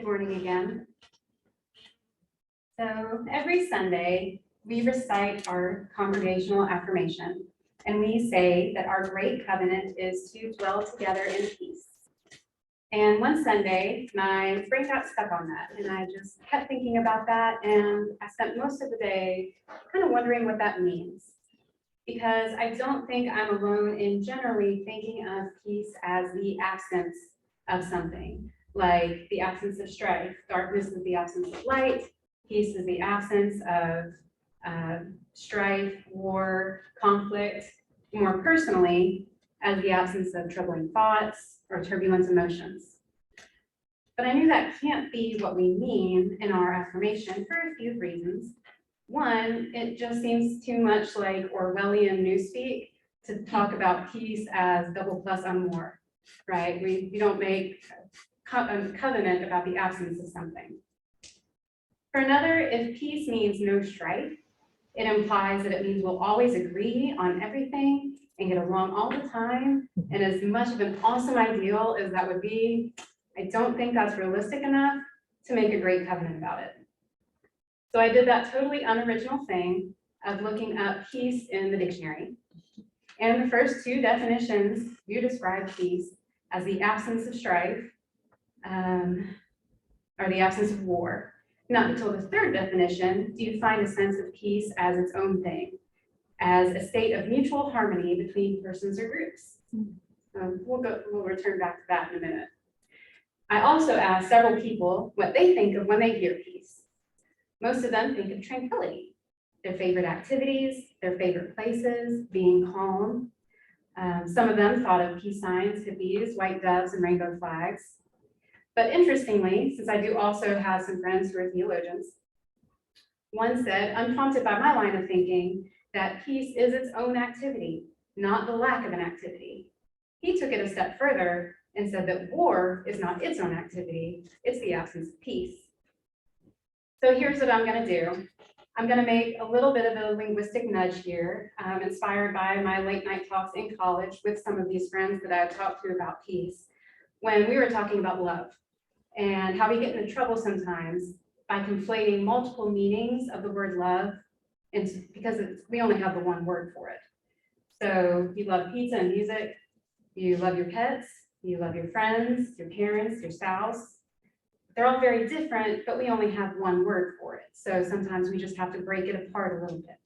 Good morning again. So every Sunday, we recite our congregational affirmation, and we say that our great covenant is to dwell together in peace. And one Sunday, my brain got stuck on that, and I just kept thinking about that, and I spent most of the day kind of wondering what that means. Because I don't think I'm alone in generally thinking of peace as the absence of something, like the absence of strife. Darkness is the absence of light. Peace is the absence of strife, war, conflict. More personally, as the absence of troubling thoughts or turbulent emotions. But I knew that can't be what we mean in our affirmation for a few reasons. One, it just seems too much like Orwellian newspeak to talk about peace as double plus on more, right? We don't make a covenant about the absence of something. For another, if peace means no strife, it implies that it means we'll always agree on everything and get along all the time. And as much of an awesome ideal as that would be, I don't think that's realistic enough to make a great covenant about it. So I did that totally unoriginal thing of looking up peace in the dictionary. And the first two definitions do describe peace as the absence of strife or the absence of war. Not until the third definition do you find a sense of peace as its own thing, as a state of mutual harmony between persons or groups. We'll return back to that in a minute. I also asked several people what they think of when they hear peace. Most of them think of tranquility, their favorite activities, their favorite places, being calm. Some of them thought of peace signs, hippies, white doves, and rainbow flags. But interestingly, since I do also have some friends who are theologians, one said, unprompted by my line of thinking, that peace is its own activity, not the lack of an activity. He took it a step further and said that war is not its own activity, it's the absence of peace. So here's what I'm going to do. I'm going to make a little bit of a linguistic nudge here, inspired by my late night talks in college with some of these friends that I've talked to about peace, when we were talking about love and how we get into trouble sometimes by conflating multiple meanings of the word love, and because we only have the one word for it. So you love pizza and music, you love your pets, you love your friends, your parents, your spouse. They're all very different, but we only have one word for it. So sometimes we just have to break it apart a little bit.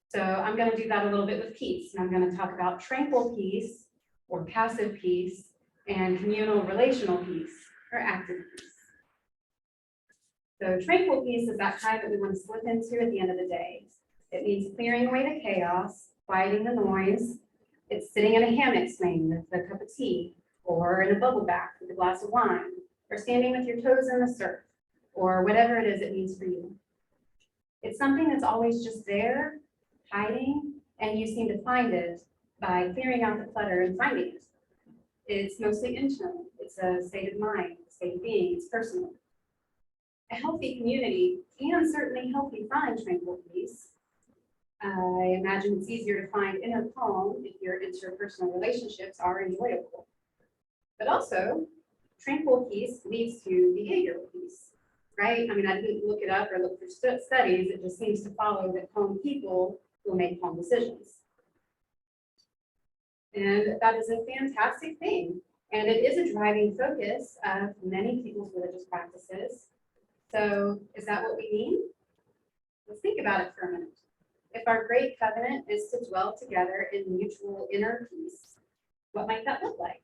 So I'm going to do that a little bit with peace. And I'm going to talk about tranquil peace or passive peace and communal relational peace or active peace. So tranquil peace is that kind that we want to slip into at the end of the day. It means clearing away the chaos, quieting the noise. It's sitting in a hammock swing with a cup of tea, or in a bubble bath with a glass of wine, or standing with your toes in the surf, or whatever it is it means for you. It's something that's always just there, hiding, and you seem to find it by clearing out the clutter and finding it. It's mostly internal. It's a state of mind, a state of being, it's personal. A healthy community can certainly help you find tranquil peace. I imagine it's easier to find inner calm if your interpersonal relationships are enjoyable. But also, tranquil peace leads to behavioral peace, right? I mean, I didn't look it up or look for studies. It just seems to follow that calm people will make calm decisions. And that is a fantastic thing. And it is a driving focus of many people's religious practices. So is that what we mean? Let's think about it for a minute. If our great covenant is to dwell together in mutual inner peace, what might that look like?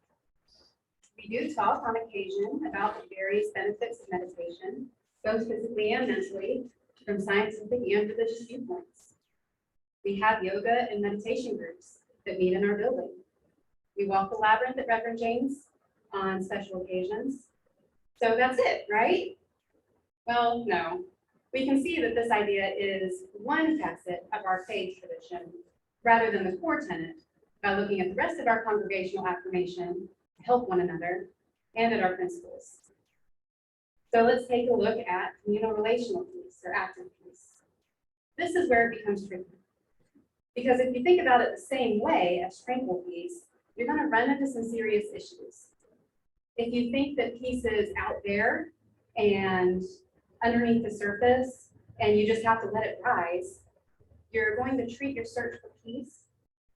We do talk on occasion about the various benefits of meditation, both physically and mentally, from scientific and religious viewpoints. We have yoga and meditation groups that meet in our building. We walk the labyrinth at Reverend James on special occasions. So that's it, right? Well, no. We can see that this idea is one facet of our faith tradition rather than the core tenet by looking at the rest of our congregational affirmation to help one another and at our principles. So let's take a look at communal relational peace or active peace. This is where it becomes tricky. Because if you think about it the same way as tranquil peace, you're going to run into some serious issues. If you think that peace is out there and underneath the surface, and you just have to let it rise, you're going to treat your search for peace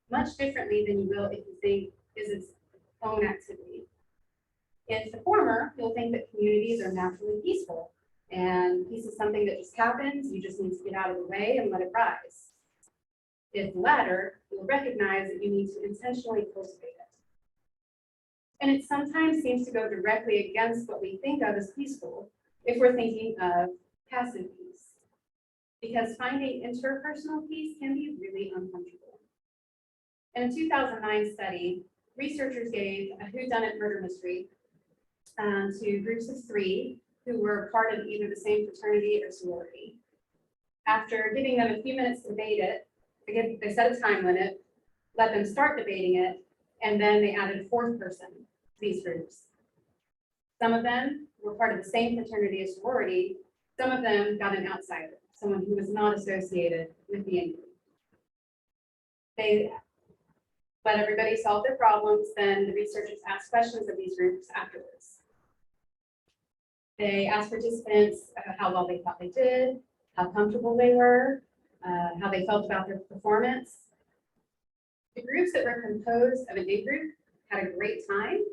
much differently than you will if you think is its own activity. If the former, you'll think that communities are naturally peaceful, and peace is something that just happens, you just need to get out of the way and let it rise. If the latter, you'll recognize that you need to intentionally cultivate it. And it sometimes seems to go directly against what we think of as peaceful if we're thinking of passive peace, because finding interpersonal peace can be really uncomfortable. In a 2009 study, researchers gave a whodunit murder mystery to groups of 3 who were part of either the same fraternity or sorority. After giving them a few minutes to debate it, they set a time limit, let them start debating it, and then they added a 4th person to these groups. Some of them were part of the same fraternity or sorority. Some of them got an outsider, someone who was not associated with the in-group. They let everybody solve their problems, then the researchers asked questions of these groups afterwards. They asked participants how well they thought they did, how comfortable they were, how they felt about their performance. The groups that were composed of an in-group had a great time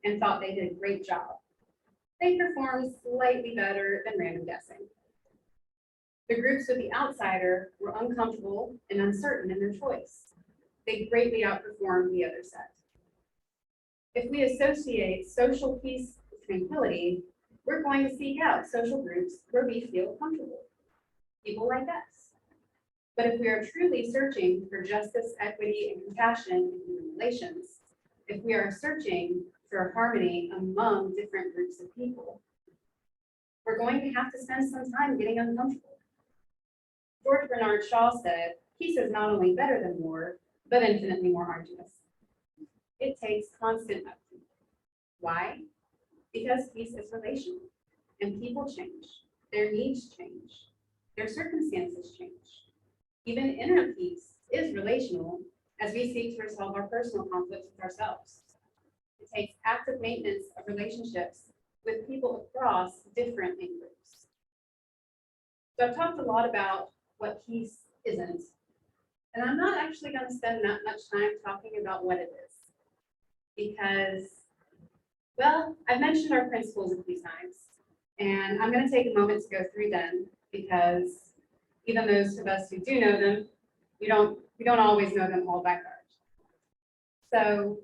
and thought they did a great job. They performed slightly better than random guessing. The groups with the outsider were uncomfortable and uncertain in their choice. They greatly outperformed the other set. If we associate social peace with tranquility, we're going to seek out social groups where we feel comfortable, people like us. But if we are truly searching for justice, equity, and compassion in human relations, if we are searching for harmony among different groups of people, we're going to have to spend some time getting uncomfortable. George Bernard Shaw said, peace is not only better than war, but infinitely more arduous. It takes constant upkeep. Why? Because peace is relational, and people change, their needs change, their circumstances change. Even inner peace is relational as we seek to resolve our personal conflicts with ourselves. It takes active maintenance of relationships with people across different in-groups. So I've talked a lot about what peace isn't, and I'm not actually going to spend that much time talking about what it is, because, well, I've mentioned our principles a few times, and I'm going to take a moment to go through them, because even those of us who do know them, we don't always know them all by heart. So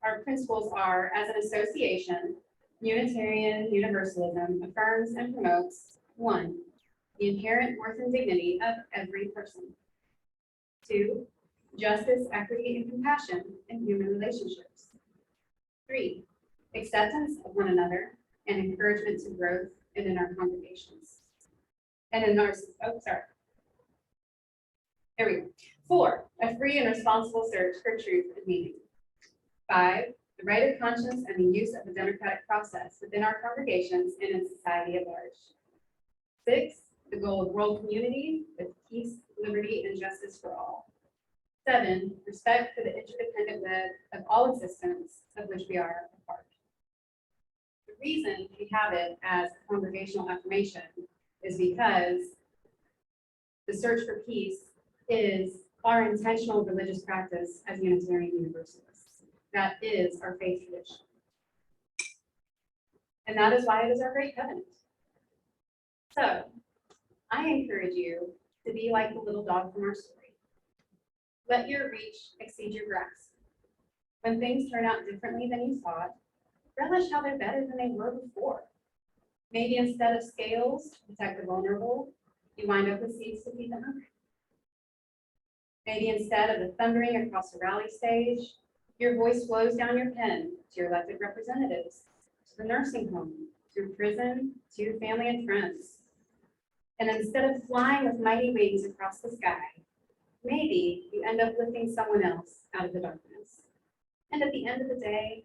our principles are, as an association, Unitarian Universalism affirms and promotes 1, the inherent worth and dignity of every person. 2, justice, equity, and compassion in human relationships. 3, acceptance of one another and encouragement to growth in our congregations. And in our, there we go. 4, a free and responsible search for truth and meaning. 5, the right of conscience and the use of the democratic process within our congregations and in society at large. 6, the goal of world community with peace, liberty, and justice for all. 7, respect for the interdependent web of all existence of which we are a part. The reason we have it as a congregational affirmation is because the search for peace is our intentional religious practice as Unitarian Universalists. That is our faith tradition. And that is why it is our great covenant. So I encourage you to be like the little dog from our story. Let your reach exceed your grasp. When things turn out differently than you thought, relish how they're better than they were before. Maybe instead of scales to protect the vulnerable, you wind up with seeds to feed the hungry. Maybe instead of the thundering across the rally stage, your voice flows down your pen to your elected representatives, to the nursing home, to prison, to your family and friends. And instead of flying with mighty wings across the sky, maybe you end up lifting someone else out of the darkness. And at the end of the day,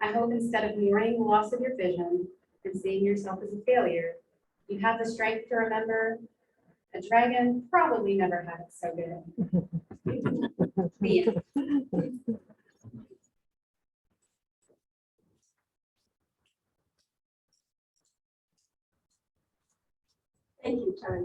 I hope instead of mourning the loss of your vision and seeing yourself as a failure, you have the strength to remember a dragon probably never had it so good. The end. Thank you, Tanya.